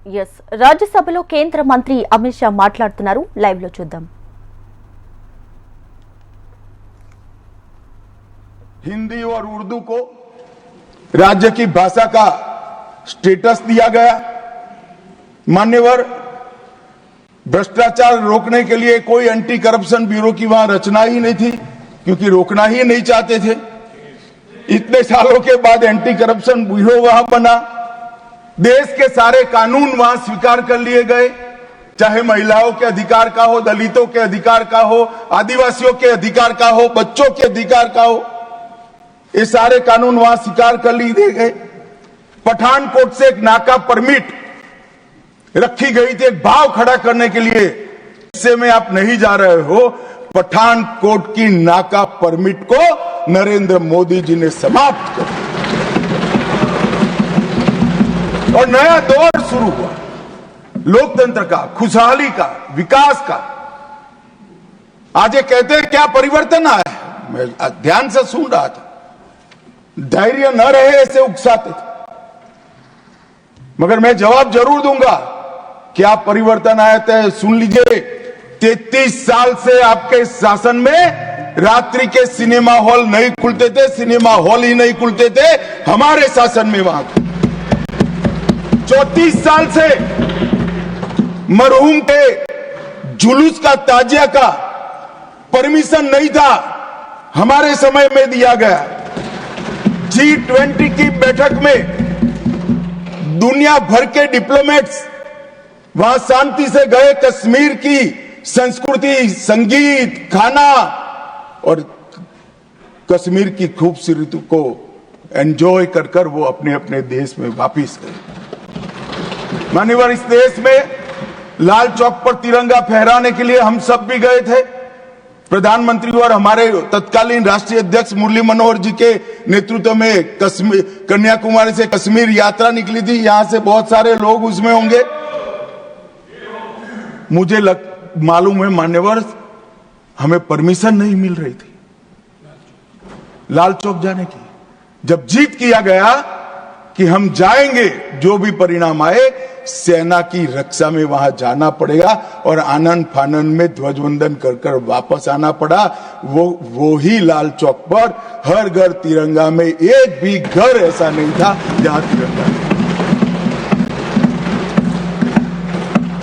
Yes రాజ్యసభలో కేంద్ర మంత్రి అమిత్ షా మాట్లాడుతున్నారు. లైవ్ లో చూద్దాం. हिंदी और उर्दू को राज्य की भाषा का स्टेटस दिया गया। मान्यवर, भ्रष्टाचार रोकने के लिए कोई एंटी करप्शन ब्यूरो की वहां रचना ही नहीं थी, क्योंकि रोकना ही नहीं चाहते थे। इतने सालों के बाद एंटी करप्शन ब्यूरो वहां बना। देश के सारे कानून वहां स्वीकार कर लिए गए, चाहे महिलाओं के अधिकार का हो, दलितों के अधिकार का हो, आदिवासियों के अधिकार का हो, बच्चों के अधिकार का हो, ये सारे कानून वहां स्वीकार कर लिए गए। पठानकोट से एक नाका परमिट रखी गई थी, एक भाव खड़ा करने के लिए। इससे में आप नहीं जा रहे हो। पठानकोट की नाका परमिट को नरेंद्र मोदी जी ने समाप्त कर और नया दौर शुरू हुआ, लोकतंत्र का, खुशहाली का, विकास का। आज ये कहते हैं क्या परिवर्तन आया है? मैं ध्यान से सुन रहा था, धैर्य न रहे ऐसे उकसाते थे, मगर मैं जवाब जरूर दूंगा। क्या परिवर्तन आया था सुन लीजिए। 33 साल से आपके शासन में रात्रि के सिनेमा हॉल नहीं खुलते थे, सिनेमा हॉल ही नहीं खुलते थे हमारे शासन में। वहां 34 साल से मरहूम के जुलूस का, ताजिया का परमिशन नहीं था, हमारे समय में दिया गया। G20 की बैठक में दुनिया भर के डिप्लोमेट्स वहां शांति से गए। कश्मीर की संस्कृति, संगीत, खाना और कश्मीर की खूबसूरती को एंजॉय कर कर वो अपने अपने देश में वापिस गए। मान्यवर, इस देश में लाल चौक पर तिरंगा फहराने के लिए हम सब भी गए थे। प्रधानमंत्री और हमारे तत्कालीन राष्ट्रीय अध्यक्ष मुरली मनोहर जी के नेतृत्व में कन्याकुमारी से कश्मीर यात्रा निकली थी। यहां से बहुत सारे लोग उसमें होंगे। मुझे मालूम है मान्यवर, हमें परमिशन नहीं मिल रही थी लाल चौक जाने की। जब जीत किया गया कि हम जाएंगे, जो भी परिणाम आए, सेना की रक्षा में वहां जाना पड़ेगा और आनंद फानन में ध्वजवंदन कर कर वापस आना पड़ा। वो ही लाल चौक पर हर घर तिरंगा में, एक भी घर ऐसा नहीं था जहां तिरंगा नहीं।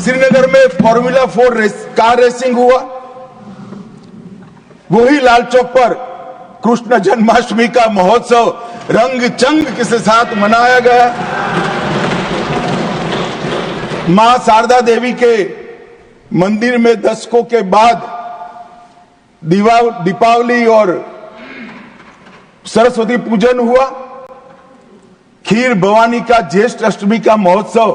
श्रीनगर में फॉर्मूला 4 कार रेसिंग हुआ, वही लाल चौक पर कृष्ण जन्माष्टमी का महोत्सव रंग चंग के साथ मनाया गया। मां शारदा देवी के मंदिर में दशकों के बाद दीपावली और सरस्वती पूजन हुआ। खीर भवानी का ज्येष्ठ अष्टमी का महोत्सव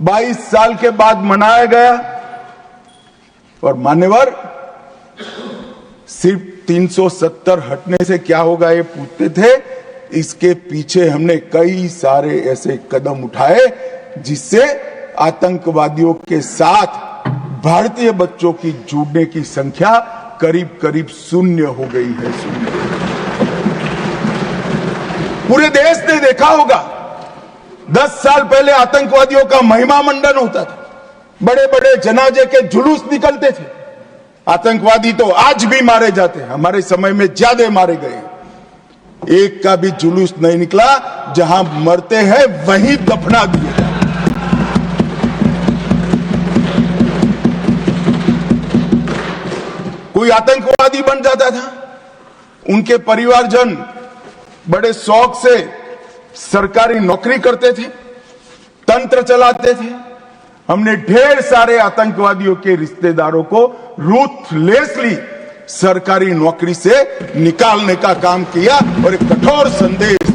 22 साल के बाद मनाया गया। और मान्यवर, सिर्फ 370 हटने से क्या होगा ये पूछते थे। इसके पीछे हमने कई सारे ऐसे कदम उठाए जिससे आतंकवादियों के साथ भारतीय बच्चों की जुड़ने की संख्या करीब करीब शून्य हो गई है। पूरे देश ने देखा होगा, 10 साल पहले आतंकवादियों का महिमा मंडन होता था, बड़े बड़े जनाजे के जुलूस निकलते थे। आतंकवादी तो आज भी मारे जाते हैं, हमारे समय में ज्यादा मारे गए। एक का भी जुलूस नहीं निकला, जहां मरते हैं वहीं दफना दिए जाते। कोई आतंकवादी बन जाता था, उनके परिवारजन बड़े शौक से सरकारी नौकरी करते थे, तंत्र चलाते थे। हमने ढेर सारे आतंकवादियों के रिश्तेदारों को रूथलेसली सरकारी नौकरी से निकालने का काम किया और एक कठोर संदेश।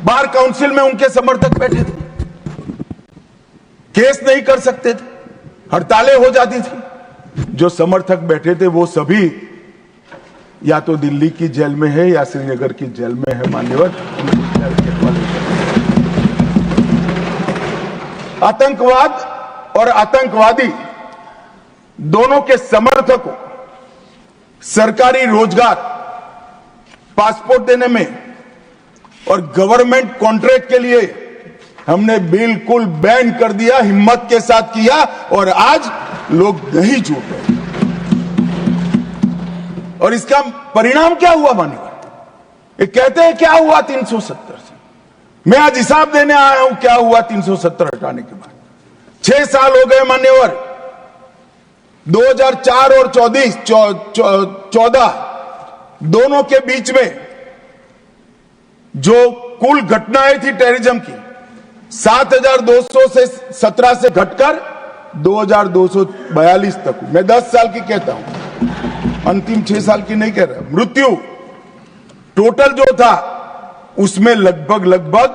बार काउंसिल में उनके समर्थक बैठे थे, केस नहीं कर सकते थे, हड़तालें हो जाती थी। जो समर्थक बैठे थे वो सभी या तो दिल्ली की जेल में है या श्रीनगर की जेल में है। मान्यवर, आतंकवाद और आतंकवादी दोनों के समर्थकों सरकारी रोजगार, पासपोर्ट देने में और गवर्नमेंट कॉन्ट्रैक्ट के लिए हमने बिल्कुल बैन कर दिया, हिम्मत के साथ किया और आज लोग नहीं जुड़ रहे। और इसका परिणाम क्या हुआ मान्यवर? ये कहते हैं क्या हुआ 370 से। मैं आज हिसाब देने आया हूं क्या हुआ 370 हटाने के बाद। 6 साल हो गए मान्यवर। 2004 और 14 दोनों के बीच में जो कुल घटनाएं थी टेररिज्म की 7,200 से 17 से घटकर 2,242 तक। मैं 10 साल की कहता हूं, अंतिम 6 साल की नहीं कह रहा। मृत्यु टोटल जो था उसमें लगभग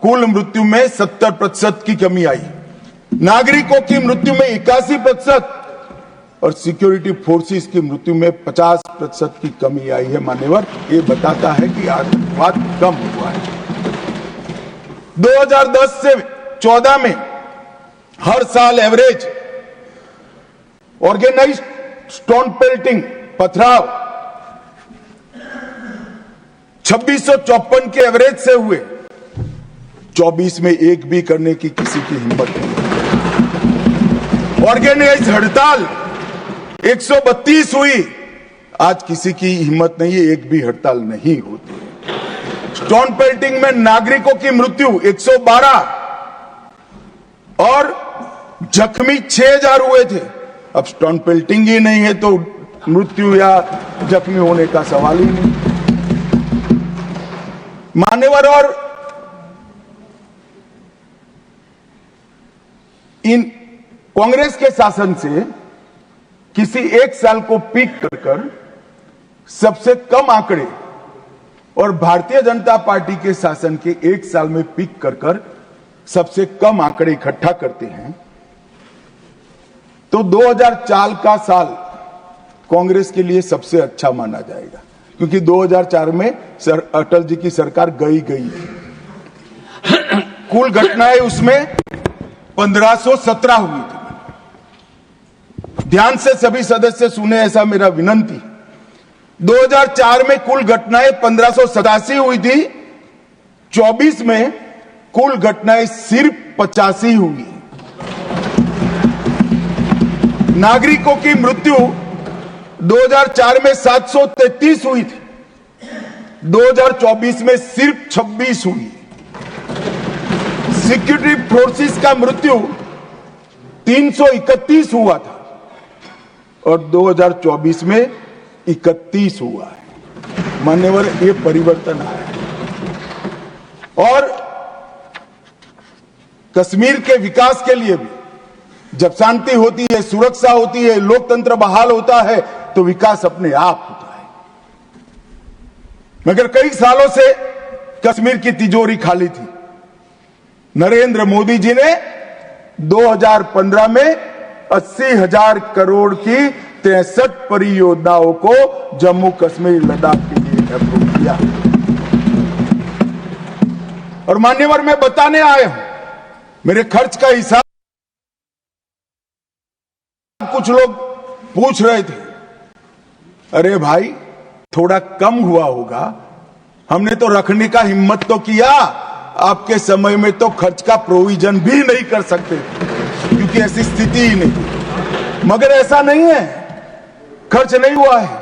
कुल मृत्यु में 70% की कमी आई। नागरिकों की मृत्यु में 81% और सिक्योरिटी फोर्सेस की मृत्यु में 50% की कमी आई है मान्यवर। ये बताता है कि आतंकवाद कम हुआ है। 2010 से 14 में हर साल एवरेज ऑर्गेनाइज्ड स्टोन पेल्टिंग पथराव 2654 के एवरेज से हुए। 24 में एक भी करने की किसी की हिम्मत नहीं। ऑर्गेनाइज्ड हड़ताल 132 हुई। आज किसी की हिम्मत नहीं है, एक भी हड़ताल नहीं होती। स्टोन पेल्टिंग में नागरिकों की मृत्यु 112 और जख्मी 6000 हुए थे। अब स्टोन पेल्टिंग ही नहीं है तो मृत्यु या जख्मी होने का सवाल ही नहीं। मान्यवर, और इन कांग्रेस के शासन से किसी एक साल को पीक कर सबसे कम आंकड़े और भारतीय जनता पार्टी के शासन के एक साल में पीक कर सबसे कम आंकड़े इकट्ठा करते हैं तो 2004 का साल कांग्रेस के लिए सबसे अच्छा माना जाएगा, क्योंकि 2004 में अटल जी की सरकार गई थी। कुल घटनाएं उसमें 1517 हुई थी। ध्यान से सभी सदस्य सुने, ऐसा मेरा विनंती। 2004 में कुल घटनाएं 1587 हुई थी। 24 में कुल घटनाएं सिर्फ 85 हुई। नागरिकों की मृत्यु 2004 में 733 हुई थी। 2024 में सिर्फ 26 हुई। सिक्योरिटी फोर्सेस का मृत्यु 331 हुआ था और 2024 में 31 हुआ है। मान्यवर, ये परिवर्तन आया है। और कश्मीर के विकास के लिए भी जब शांति होती है, सुरक्षा होती है, लोकतंत्र बहाल होता है तो विकास अपने आप होता है। मगर कई सालों से कश्मीर की तिजोरी खाली थी। नरेंद्र मोदी जी ने 2015 में 80,000 करोड़ की 63 परियोजनाओं को जम्मू कश्मीर लद्दाख के लिए अप्रूव किया। और मान्यवर, मैं बताने आया हूं मेरे खर्च का हिसाब। कुछ लोग पूछ रहे थे, अरे भाई थोड़ा कम हुआ होगा, हमने तो रखने का हिम्मत तो किया। आपके समय में तो खर्च का प्रोविजन भी नहीं कर सकते क्योंकि ऐसी स्थिति ही नहीं। मगर ऐसा नहीं है, खर्च नहीं हुआ है।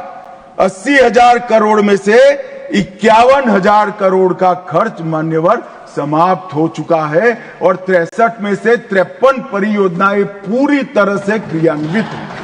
80,000 करोड़ में से 51,000 करोड़ का खर्च मान्यवर समाप्त हो चुका है और 63 में से 53 परियोजनाएं पूरी तरह से क्रियान्वित हैं।